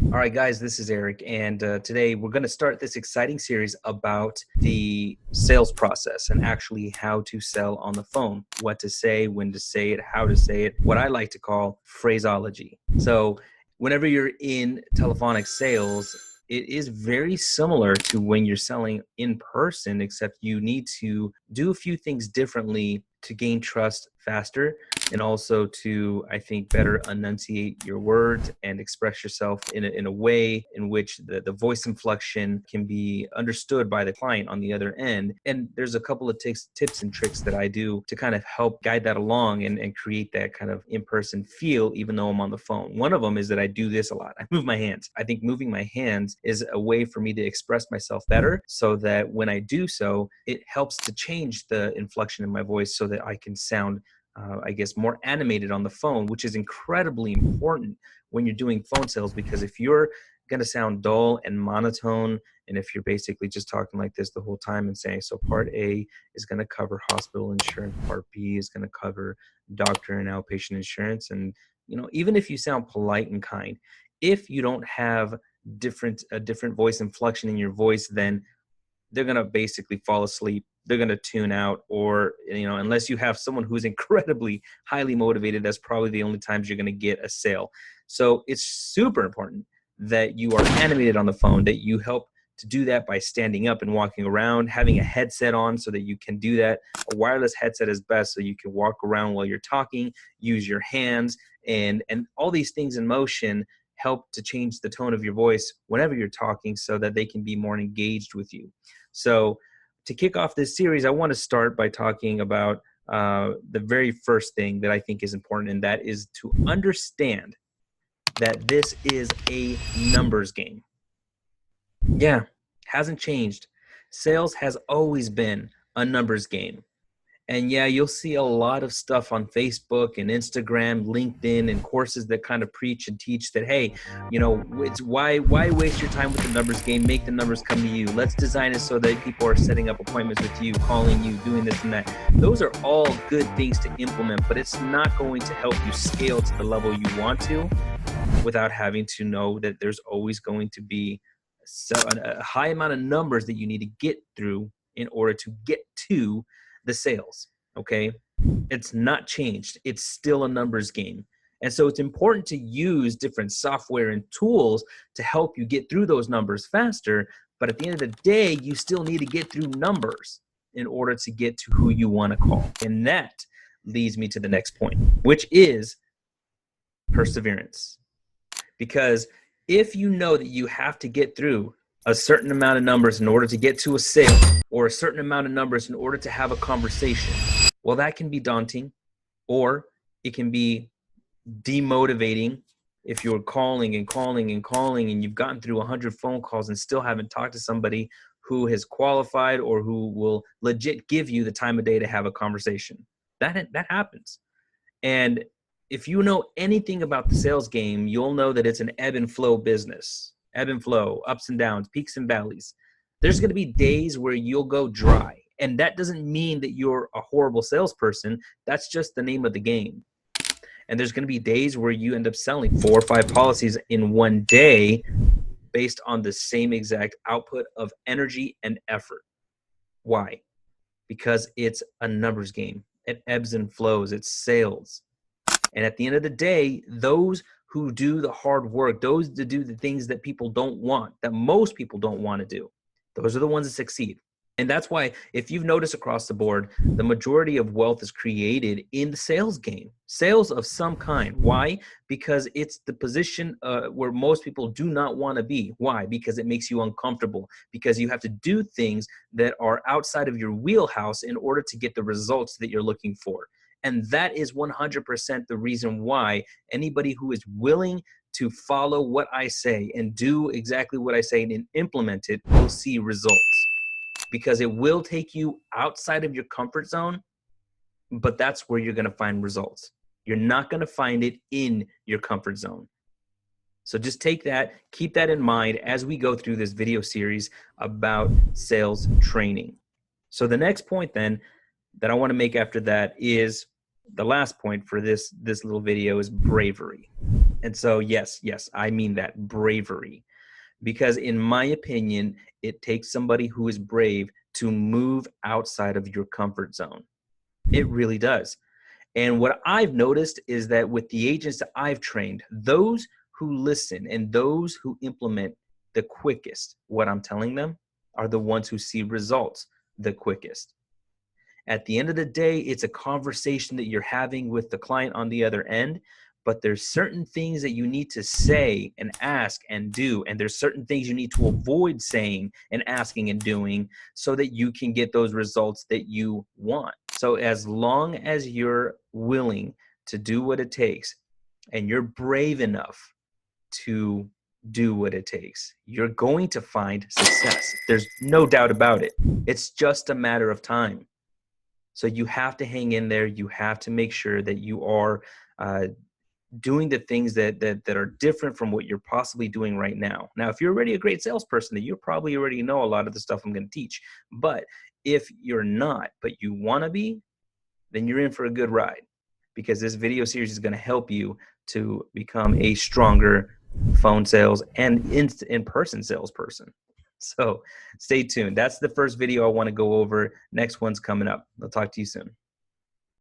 All right, guys, this is Eric, and today we're going to start this exciting series about the sales process and actually how to sell on the phone, what to say, when to say it, how to say it, what I like to call phraseology. So whenever you're in telephonic sales, it is very similar to when you're selling in person, except you need to do a few things differently to gain trust faster and also to, I think, better enunciate your words and express yourself in a way in which the voice inflection can be understood by the client on the other end. And there's a couple of tips and tricks that I do to kind of help guide that along and create that kind of in-person feel, even though I'm on the phone. One of them is that I do this a lot. I move my hands. I think moving my hands is a way for me to express myself better so that when I do so, it helps to change the inflection in my voice so that I can sound I guess, more animated on the phone, which is incredibly important when you're doing phone sales, because if you're going to sound dull and monotone, and if you're basically just talking like this the whole time and saying, so part A is going to cover hospital insurance, part B is going to cover doctor and outpatient insurance. And, even if you sound polite and kind, if you don't have a different voice inflection in your voice, then they're going to basically fall asleep. They're going to tune out, or, unless you have someone who's incredibly highly motivated, that's probably the only times you're going to get a sale. So it's super important that you are animated on the phone, that you help to do that by standing up and walking around, having a headset on so that you can do that. A wireless headset is best so you can walk around while you're talking, use your hands, and all these things in motion help to change the tone of your voice whenever you're talking so that they can be more engaged with you. So to kick off this series, I want to start by talking about the very first thing that I think is important, and that is to understand that this is a numbers game. Yeah, hasn't changed. Sales has always been a numbers game. And yeah, you'll see a lot of stuff on Facebook and Instagram, LinkedIn, and courses that kind of preach and teach that, hey, it's why waste your time with the numbers game? Make the numbers come to you. Let's design it so that people are setting up appointments with you, calling you, doing this and that. Those are all good things to implement, but it's not going to help you scale to the level you want to without having to know that there's always going to be a high amount of numbers that you need to get through in order to get to the sales. Okay, it's not changed. It's still a numbers game. And so it's important to use different software and tools to help you get through those numbers faster. But at the end of the day, you still need to get through numbers in order to get to who you want to call. And that leads me to the next point, which is perseverance. Because if you know that you have to get through a certain amount of numbers in order to get to a sale, or a certain amount of numbers in order to have a conversation, well, that can be daunting, or it can be demotivating if you're calling and calling and calling and you've gotten through 100 phone calls and still haven't talked to somebody who has qualified or who will legit give you the time of day to have a conversation. That happens. And if you know anything about the sales game, you'll know that it's an ebb and flow business. Ebb and flow, ups and downs, peaks and valleys. There's going to be days where you'll go dry. And that doesn't mean that you're a horrible salesperson. That's just the name of the game. And there's going to be days where you end up selling 4 or 5 policies in one day based on the same exact output of energy and effort. Why? Because it's a numbers game. It ebbs and flows. It's sales. And at the end of the day, those who do the hard work, those that do the things that people don't want, that most people don't want to do, those are the ones that succeed. And that's why, if you've noticed across the board, the majority of wealth is created in the sales game, sales of some kind. Why? Because it's the position where most people do not want to be. Why? Because it makes you uncomfortable, because you have to do things that are outside of your wheelhouse in order to get the results that you're looking for. And that is 100% the reason why anybody who is willing to follow what I say and do exactly what I say and implement it will see results, because it will take you outside of your comfort zone, but that's where you're going to find results. You're not going to find it in your comfort zone. So just take that, keep that in mind as we go through this video series about sales training. So the next point then that I want to make after that is the last point for this little video is bravery. And so, yes, I mean that, bravery. Because in my opinion, it takes somebody who is brave to move outside of your comfort zone. It really does. And what I've noticed is that with the agents that I've trained, those who listen and those who implement the quickest what I'm telling them are the ones who see results the quickest. At the end of the day, it's a conversation that you're having with the client on the other end, but there's certain things that you need to say and ask and do, and there's certain things you need to avoid saying and asking and doing so that you can get those results that you want. So as long as you're willing to do what it takes and you're brave enough to do what it takes, you're going to find success. There's no doubt about it. It's just a matter of time. So you have to hang in there. You have to make sure that you are doing the things that are different from what you're possibly doing right now. Now, if you're already a great salesperson, then you probably already know a lot of the stuff I'm going to teach. But if you're not, but you want to be, then you're in for a good ride, because this video series is going to help you to become a stronger phone sales and in-person salesperson. So stay tuned. That's the first video I want to go over. Next one's coming up. I'll talk to you soon.